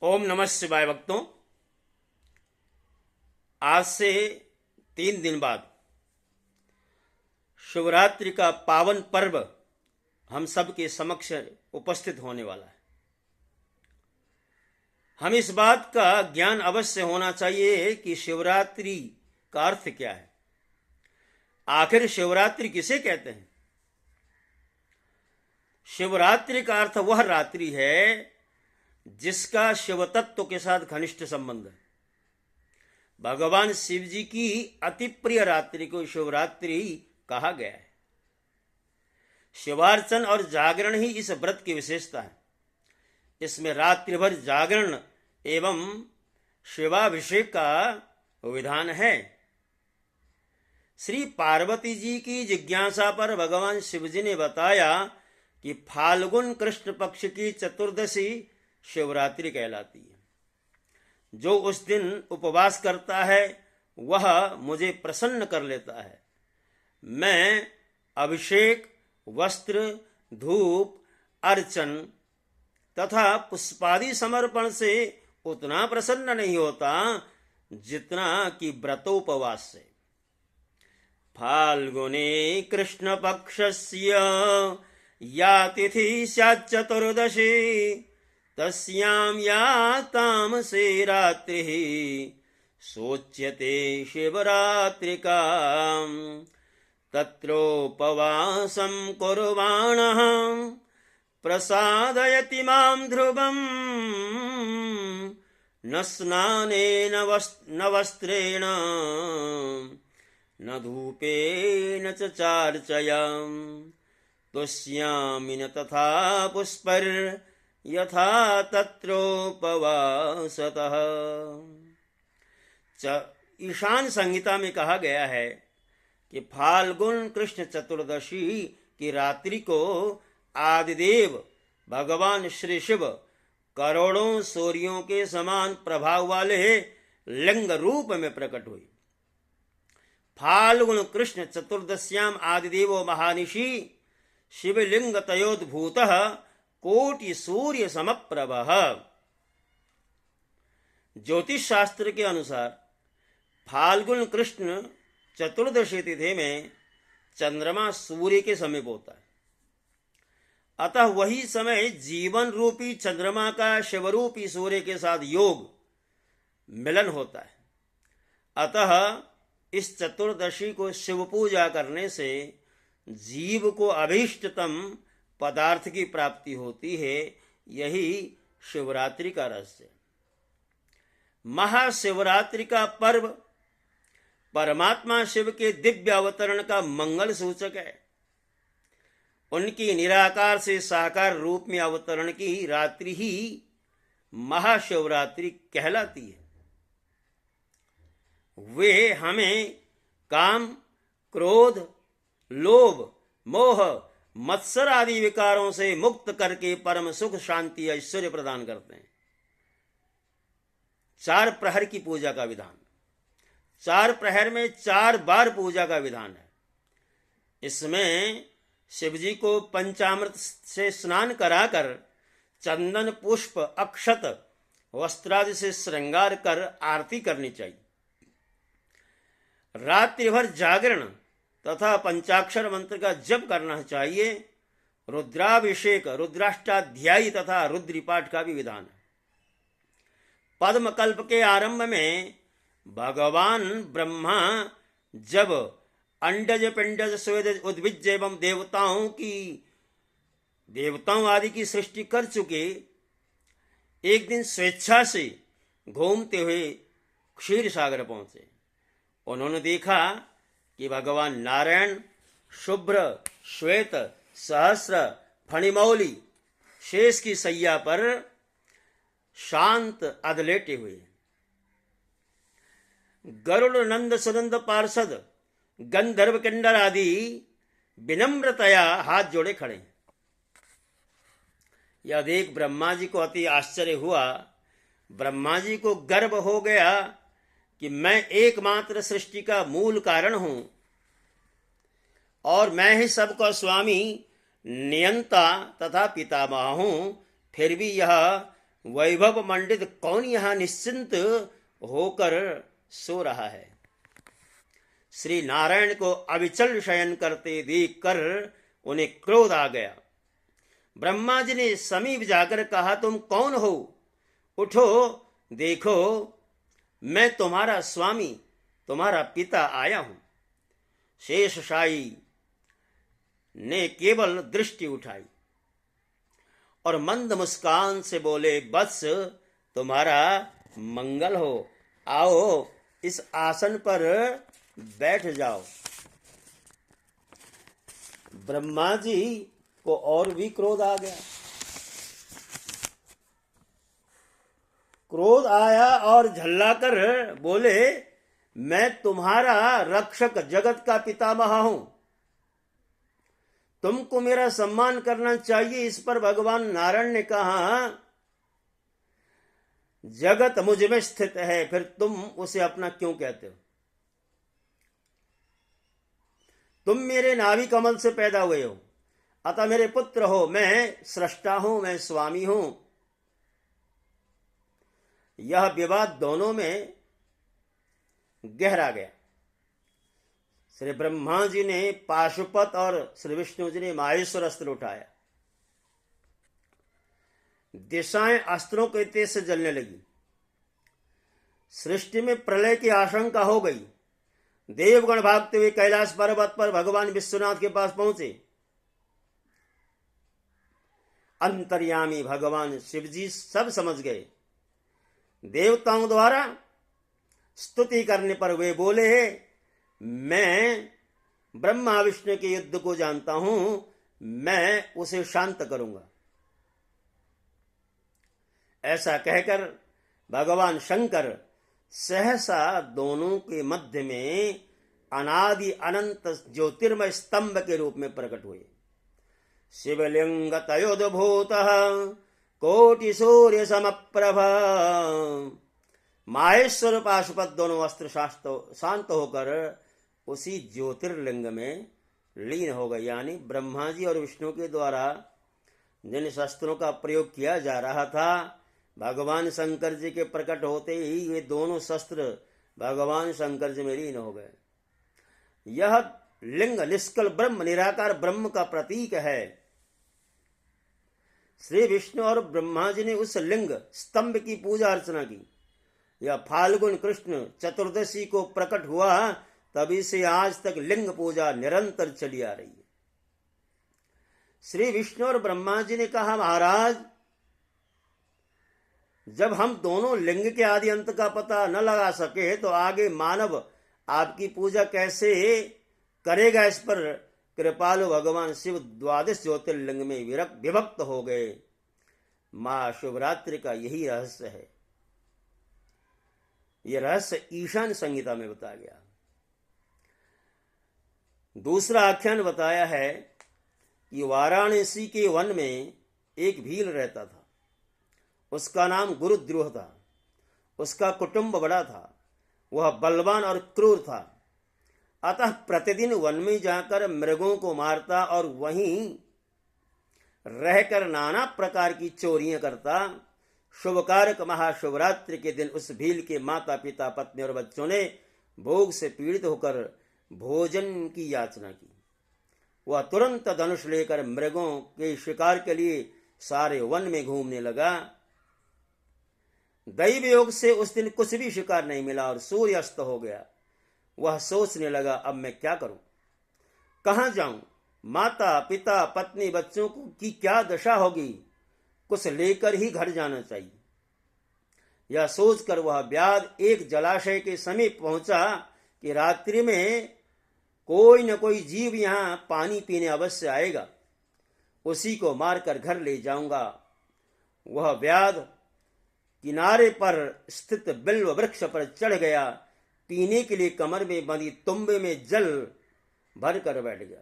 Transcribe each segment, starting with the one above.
ओम नमः शिवाय भक्तों। आज से 3 दिन बाद शिवरात्रि का पावन पर्व हम सब के समक्ष उपस्थित होने वाला है। हम इस बात का ज्ञान अवश्य होना चाहिए कि शिवरात्रि का अर्थ क्या है। आखिर शिवरात्रि किसे कहते हैं? शिवरात्रि का अर्थ वह रात्रि है जिसका शिव तत्व के साथ घनिष्ठ संबंध है। भगवान शिव जी की अति प्रिय रात्रि को शिवरात्रि कहा गया है। शिवार्चन और जागरण ही इस व्रत की विशेषता है। इसमें रात्रि भर जागरण एवं शिवाभिषेक का विधान है। श्री पार्वती जी की जिज्ञासा पर भगवान शिव जी ने बताया कि फाल्गुन कृष्ण पक्ष की चतुर्दशी शिवरात्रि कहलाती है। जो उस दिन उपवास करता है वह मुझे प्रसन्न कर लेता है। मैं अभिषेक, वस्त्र, धूप, अर्चन तथा पुष्पादि समर्पण से उतना प्रसन्न नहीं होता जितना कि व्रतोपवास से। फाल्गुने कृष्ण पक्षस्य या तिथि स्यात् चतुर्दशी तस्यां या तामसे रात्रिः सोच्यते शिवरात्रिका। तत्रोपवासं कुर्वाणः प्रसादयति मां ध्रुवम् न स्नानेन न वस्त्रेण न धूपेन च चार्चया तुष्यामि न तथा पुष्पर यथा तत्रोपवासतः। ईशान संहिता में कहा गया है कि फाल्गुन कृष्ण चतुर्दशी की रात्रि को आदिदेव भगवान श्री शिव करोड़ों सूर्यों के समान प्रभाव वाले लिंग रूप में प्रकट हुए। फाल्गुन कृष्ण चतुर्दश्याम आदिदेवो महानिशि शिवलिंग तयोद्भूतः कोटि सूर्य समप्रभ। ज्योतिष शास्त्र के अनुसार फाल्गुन कृष्ण चतुर्दशी तिथि में चंद्रमा सूर्य के समीप होता है। अतः वही समय जीवन रूपी चंद्रमा का शिवरूपी सूर्य के साथ योग मिलन होता है। अतः इस चतुर्दशी को शिव पूजा करने से जीव को अभीष्टतम पदार्थ की प्राप्ति होती है। यही शिवरात्रि का रहस्य है। महाशिवरात्रि का पर्व परमात्मा शिव के दिव्य अवतरण का मंगल सूचक है। उनकी निराकार से साकार रूप में अवतरण की रात्रि ही महाशिवरात्रि कहलाती है। वे हमें काम, क्रोध, लोभ, मोह, मत्सर आदि विकारों से मुक्त करके परम सुख, शांति, ऐश्वर्य प्रदान करते हैं। 4 प्रहर की पूजा का विधान, 4 प्रहर में 4 बार पूजा का विधान है। इसमें शिवजी को पंचामृत से स्नान कराकर चंदन, पुष्प, अक्षत, वस्त्रादि से श्रृंगार कर आरती करनी चाहिए। रात्रि भर जागरण तथा पंचाक्षर मंत्र का जप करना चाहिए। रुद्राभिषेक, रुद्राष्टाध्यायी तथा रुद्री पाठ का भी विधान है। पद्मकल्प के आरंभ में भगवान ब्रह्मा जब अंडज, पिंडज, स्वेदज, उद्भिज एवं देवताओं आदि की सृष्टि कर चुके, एक दिन स्वेच्छा से घूमते हुए क्षीर सागर पहुंचे। उन्होंने देखा कि भगवान नारायण शुभ्र, श्वेत, सहस्र, फणिमौली शेष की सैया पर शांत अधलेटे हुए। गरुड़, नंद, सुनंद, पार्षद, गंधर्व, किन्नर आदि विनम्रतया हाथ जोड़े खड़े। यह देख ब्रह्मा जी को अति आश्चर्य हुआ। ब्रह्मा जी को गर्व हो गया कि मैं एकमात्र सृष्टि का मूल कारण हूं और मैं ही सबका स्वामी, नियंता तथा पितामह हूं। फिर भी यह वैभव मंडित कौन यहाँ निश्चिंत होकर सो रहा है। श्री नारायण को अविचल शयन करते देखकर उन्हें क्रोध आ गया। ब्रह्मा जी ने समीप जाकर कहा, तुम कौन हो? उठो, देखो मैं तुम्हारा स्वामी, तुम्हारा पिता आया हूं। शेषशायी ने केवल दृष्टि उठाई और मंद मुस्कान से बोले, वत्स तुम्हारा मंगल हो, आओ इस आसन पर बैठ जाओ। ब्रह्मा जी को और भी क्रोध आ गया। क्रोध आया और झल्लाकर बोले, मैं तुम्हारा रक्षक जगत का पितामह हूं, तुमको मेरा सम्मान करना चाहिए। इस पर भगवान नारायण ने कहा, जगत मुझ में स्थित है, फिर तुम उसे अपना क्यों कहते हो? तुम मेरे नाभि कमल से पैदा हुए हो, अतः मेरे पुत्र हो। मैं सृष्टा हूं, मैं स्वामी हूं। यह विवाद दोनों में गहरा गया। श्री ब्रह्मा जी ने पाशुपत और श्री विष्णु जी ने माहेश्वर अस्त्र उठाया। दिशाएं अस्त्रों के तेज से जलने लगी। सृष्टि में प्रलय की आशंका हो गई। देवगण भागते हुए कैलाश पर्वत पर भगवान विश्वनाथ के पास पहुंचे। अंतर्यामी भगवान शिवजी सब समझ गए। देवताओं द्वारा स्तुति करने पर वे बोले, मैं ब्रह्मा विष्णु के युद्ध को जानता हूं, मैं उसे शांत करूंगा। ऐसा कहकर भगवान शंकर सहसा दोनों के मध्य में अनादि अनंत ज्योतिर्मय स्तंभ के रूप में प्रकट हुए। शिवलिंग तयोद्भूत कोटि सूर्य समप्रभ। माहेश्वर पाशुपत दोनों अस्त्र शांत होकर उसी ज्योतिर्लिंग में लीन हो गए। यानी ब्रह्मा जी और विष्णु के द्वारा जिन शस्त्रों का प्रयोग किया जा रहा था, भगवान शंकर जी के प्रकट होते ही वे दोनों शस्त्र भगवान शंकर जी में लीन हो गए। यह लिंग निष्कल ब्रह्म, निराकार ब्रह्म का प्रतीक है। श्री विष्णु और ब्रह्मा जी ने उस लिंग स्तंभ की पूजा अर्चना की। यह फाल्गुन कृष्ण चतुर्दशी को प्रकट हुआ, तभी से आज तक लिंग पूजा निरंतर चली आ रही है। श्री विष्णु और ब्रह्मा जी ने कहा, महाराज जब हम दोनों लिंग के आदि अंत का पता न लगा सके तो आगे मानव आपकी पूजा कैसे करेगा? इस पर कृपालु भगवान शिव द्वादश ज्योतिर्लिंग में विभक्त हो गए। मां शिवरात्रि का यही रहस्य है। यह रहस्य ईशान संहिता में बताया गया। दूसरा आख्यान बताया है कि वाराणसी के वन में एक भील रहता था। उसका नाम गुरुद्रोह था। उसका कुटुंब बड़ा था। वह बलवान और क्रूर था। अतः प्रतिदिन वन में जाकर मृगों को मारता और वहीं रहकर नाना प्रकार की चोरियां करता। शुभकारक महाशिवरात्रि के दिन उस भील के माता पिता पत्नी और बच्चों ने भोग से पीड़ित होकर भोजन की याचना की। वह तुरंत धनुष लेकर मृगों के शिकार के लिए सारे वन में घूमने लगा। दैव योग से उस दिन कुछ भी शिकार नहीं मिला और सूर्य अस्त हो गया। वह सोचने लगा, अब मैं क्या करूं, कहां जाऊं? माता पिता पत्नी बच्चों की क्या दशा होगी? कुछ लेकर ही घर जाना चाहिए। यह सोचकर वह व्याध एक जलाशय के समीप पहुंचा कि रात्रि में कोई न कोई जीव यहां पानी पीने अवश्य आएगा, उसी को मारकर घर ले जाऊंगा। वह व्याध किनारे पर स्थित बिल्व वृक्ष पर चढ़ गया। पीने के लिए कमर में बंधी तुम्बे में जल भर कर बैठ गया।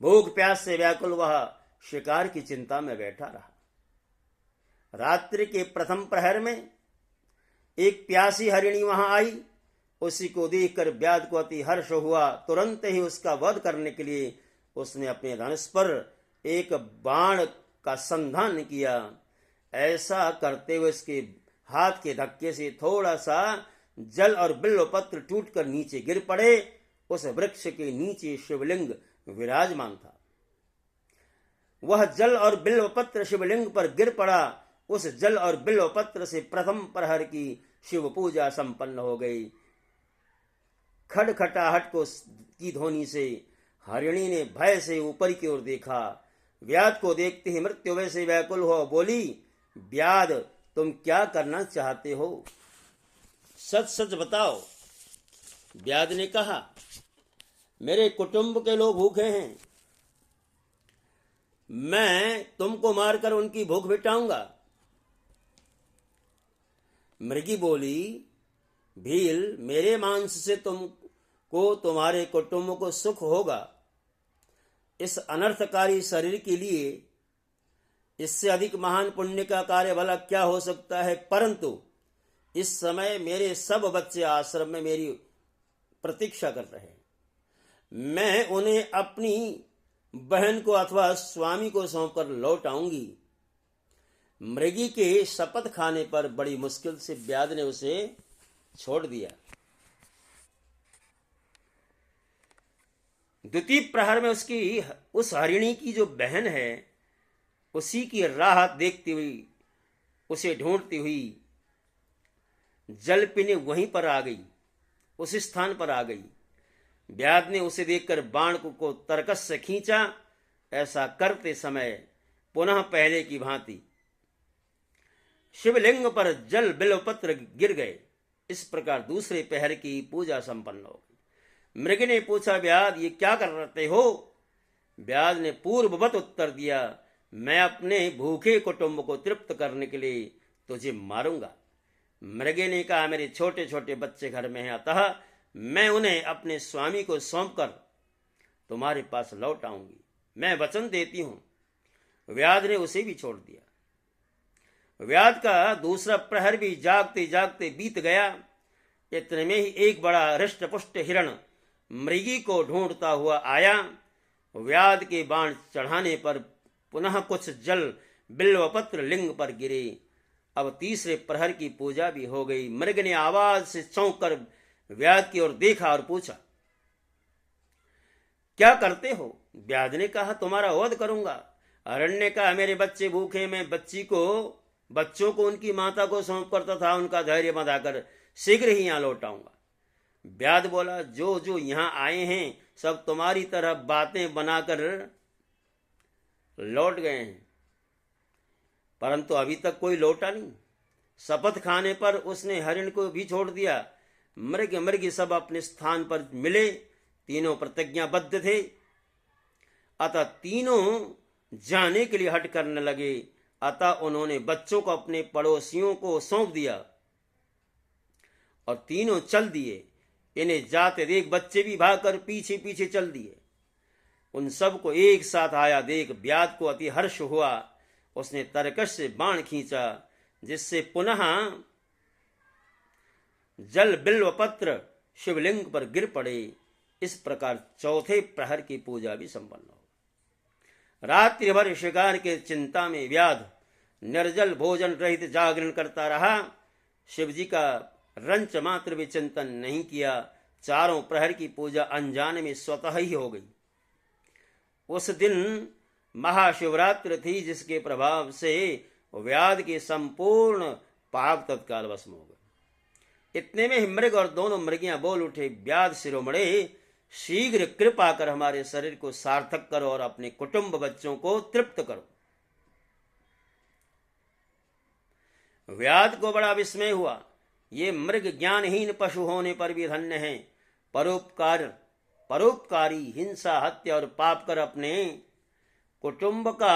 भूख प्यास से व्याकुल वह शिकार की चिंता में बैठा रहा। रात्रि के प्रथम प्रहर में एक प्यासी हरिणी वहां आई। उसी को देखकर व्याध को अति हर्ष हुआ। तुरंत ही उसका वध करने के लिए उसने अपने धनुष पर एक बाण का संधान किया। ऐसा करते हुए इसके हाथ के धक्के से थोड़ा सा जल और बिल्व पत्र टूटकर नीचे गिर पड़े। उस वृक्ष के नीचे शिवलिंग विराजमान था। वह जल और बिल्व पत्र शिवलिंग पर गिर पड़ा। उस जल और बिल्व पत्र से प्रथम प्रहर की शिव पूजा संपन्न हो गई। खड़खटाहट की ध्वनि से हरिणी ने भय से ऊपर की ओर देखा। व्याध को देखते ही मृत्यु वैसे व्याकुल हो बोली, व्याध तुम क्या करना चाहते हो? सच सच बताओ। व्याध ने कहा, मेरे कुटुंब के लोग भूखे हैं, मैं तुमको मारकर उनकी भूख मिटाऊंगा। मृगी बोली, भील मेरे मांस से तुमको तुम्हारे कुटुंब को सुख होगा। इस अनर्थकारी शरीर के लिए इससे अधिक महान पुण्य का कार्य भला क्या हो सकता है? परंतु इस समय मेरे सब बच्चे आश्रम में मेरी प्रतीक्षा कर रहे हैं। मैं उन्हें अपनी बहन को अथवा स्वामी को सौंपकर लौट आऊंगी। मृगी के शपथ खाने पर बड़ी मुश्किल से व्याध ने उसे छोड़ दिया। द्वितीय प्रहर में उस हरिणी की जो बहन है, उसी की राह देखती हुई, उसे ढूंढती हुई जल पीने वहीं पर आ गई, उस स्थान पर आ गई। व्याध ने उसे देखकर बाण को तरकस से खींचा। ऐसा करते समय पुनः पहले की भांति शिवलिंग पर जल बिल्वपत्र गिर गए। इस प्रकार दूसरे पहर की पूजा संपन्न हो गई। मृग ने पूछा, व्याध ये क्या कर रहे हो? व्याध ने पूर्ववत उत्तर दिया, मैं अपने भूखे कुटुंब को तृप्त करने के लिए तुझे मारूंगा। मृगे ने कहा, मेरे छोटे छोटे बच्चे घर में हैं, अतः मैं उन्हें अपने स्वामी को सौंपकर तुम्हारे पास लौट आऊंगी। मैं वचन देती हूं। व्याध ने उसे भी छोड़ दिया। व्याध का दूसरा प्रहर भी जागते जागते बीत गया। इतने में ही एक बड़ा हृष्टपुष्ट हिरण मृगी को ढूंढता हुआ आया। व्याध के बाण चढ़ाने पर पुनः कुछ जल बिल्वपत्र लिंग पर गिरे। अब तीसरे प्रहर की पूजा भी हो गई। मृग ने आवाज से चौंक कर व्याध की ओर देखा और पूछा, क्या करते हो? व्याध ने कहा, तुम्हारा वध करूंगा। हरिण ने कहा, मेरे बच्चे भूखे, मैं बच्चों को उनकी माता को सौंप कर तथा उनका धैर्य बंधाकर शीघ्र ही यहां लौट आऊंगा। व्याध बोला, जो जो यहां आए हैं सब तुम्हारी तरह बातें बनाकर लौट गए हैं, परंतु अभी तक कोई लौटा नहीं। शपथ खाने पर उसने हरिण को भी छोड़ दिया। मृग सब अपने स्थान पर मिले। तीनों प्रतिज्ञाबद्ध थे, अतः तीनों जाने के लिए हट करने लगे। अतः उन्होंने बच्चों को अपने पड़ोसियों को सौंप दिया और तीनों चल दिए। इन्हें जाते देख बच्चे भी भागकर पीछे पीछे चल दिए। उन सब को एक साथ आया देख व्याध को अति हर्ष हुआ। उसने तरकश से बाण खींचा, जिससे पुनः जल बिल्वपत्र शिवलिंग पर गिर पड़े। इस प्रकार चौथे प्रहर की पूजा भी संपन्न हो। रात्रि भर शिकार के चिंता में व्याध निर्जल भोजन रहित जागरण करता रहा। शिवजी का रंच मात्र भी चिंतन नहीं किया। चारों प्रहर की पूजा अनजाने में स्वतः ही हो गई। उस दिन महाशिवरात्रि थी, जिसके प्रभाव से व्याध के संपूर्ण पाप तत्काल भस्म हो गए। इतने में मृग और दोनों मृगियां बोल उठे, व्याध शिरोमणे, शीघ्र कृपा कर हमारे शरीर को सार्थक करो और अपने कुटुंब बच्चों को तृप्त करो। व्याध को बड़ा विस्मय हुआ। ये मृग ज्ञानहीन पशु होने पर भी धन्य हैं। परोपकारी, हिंसा, हत्या और पाप कर अपने कुटुंब का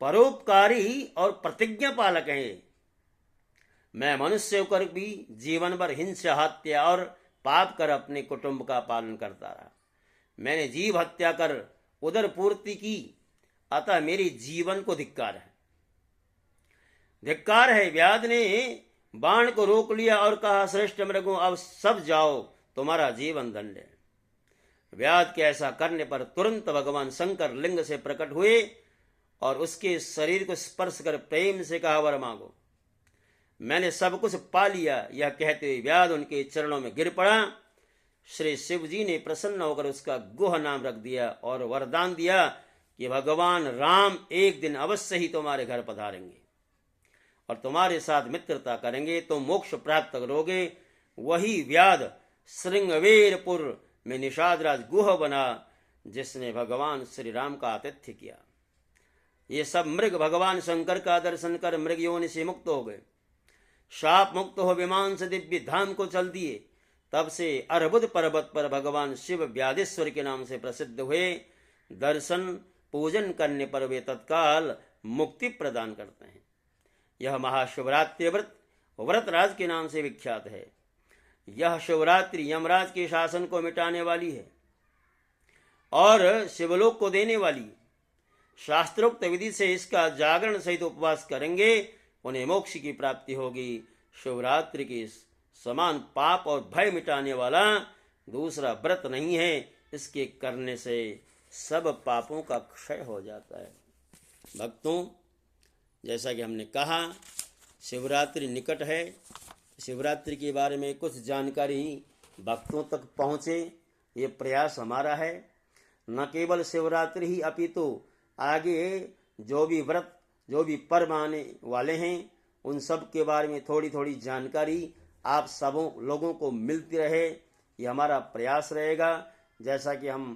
परोपकारी और प्रतिज्ञा पालक है। मैं मनुष्य होकर भी जीवन भर हिंसा, हत्या और पाप कर अपने कुटुंब का पालन करता रहा। मैंने जीव हत्या कर उदर पूर्ति की, अतः मेरे जीवन को धिक्कार है। धिक्कार है। व्याध ने बाण को रोक लिया और कहा, श्रेष्ठ मृगों, अब सब जाओ, तुम्हारा जीवन दंड है। व्याध के ऐसा करने पर तुरंत भगवान शंकर लिंग से प्रकट हुए और उसके शरीर को स्पर्श कर प्रेम से कहा, वर मांगो। मैंने सब कुछ पा लिया। यह कहते हुए व्याध उनके चरणों में गिर पड़ा। श्री शिव जी ने प्रसन्न होकर उसका गुह नाम रख दिया और वरदान दिया कि भगवान राम एक दिन अवश्य ही तुम्हारे घर पधारेंगे और तुम्हारे साथ मित्रता करेंगे, तो मोक्ष प्राप्त करोगे। वही व्याध श्रृंगवेरपुर में निषादराज गुह बना, जिसने भगवान श्री राम का आतिथ्य किया। ये सब मृग भगवान शंकर का दर्शन कर मृग योनि से मुक्त हो गए, शाप मुक्त हो विमान से दिव्य धाम को चल दिए। तब से अर्बुद पर्वत पर भगवान शिव व्याधेश्वर के नाम से प्रसिद्ध हुए। दर्शन पूजन करने पर वे तत्काल मुक्ति प्रदान करते हैं। यह महाशिवरात्रि व्रत व्रतराज के नाम से विख्यात है। यह शिवरात्रि यमराज के शासन को मिटाने वाली है और शिवलोक को देने वाली है। शास्त्रोक्त विधि से इसका जागरण सहित उपवास करेंगे, उन्हें मोक्ष की प्राप्ति होगी। शिवरात्रि के समान पाप और भय मिटाने वाला दूसरा व्रत नहीं है। इसके करने से सब पापों का क्षय हो जाता है। भक्तों, जैसा कि हमने कहा, शिवरात्रि निकट है। शिवरात्रि के बारे में कुछ जानकारी भक्तों तक पहुँचे, ये प्रयास हमारा है। न केवल शिवरात्रि ही अपितु आगे जो भी व्रत, जो भी पर्व आने वाले हैं, उन सब के बारे में थोड़ी थोड़ी जानकारी आप सबों लोगों को मिलती रहे, ये हमारा प्रयास रहेगा। जैसा कि हम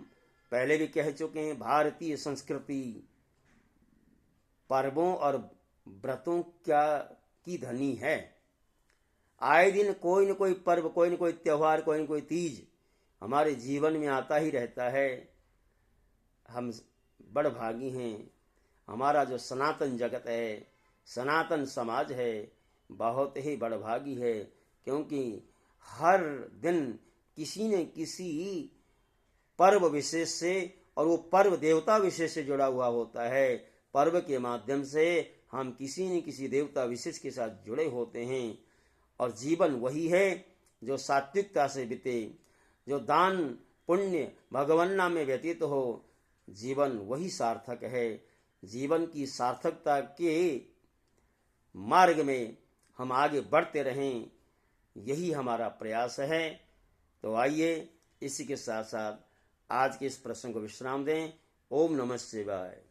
पहले भी कह चुके हैं, भारतीय संस्कृति पर्वों और व्रतों की धनी है। आए दिन कोई न कोई पर्व, कोई न कोई त्यौहार, कोई न कोई तीज हमारे जीवन में आता ही रहता है। हम बड़भागी हैं। हमारा जो सनातन जगत है, सनातन समाज है, बहुत ही बड़भागी है, क्योंकि हर दिन किसी न किसी पर्व विशेष से, और वो पर्व देवता विशेष से जुड़ा हुआ होता है। पर्व के माध्यम से हम किसी न किसी देवता विशेष के साथ जुड़े होते हैं। और जीवन वही है जो सात्विकता से बीते, जो दान पुण्य भगवान नाम में व्यतीत हो। जीवन वही सार्थक है। जीवन की सार्थकता के मार्ग में हम आगे बढ़ते रहें, यही हमारा प्रयास है। तो आइए इसी के साथ साथ आज के इस प्रसंग को विश्राम दें। ओम नमः शिवाय।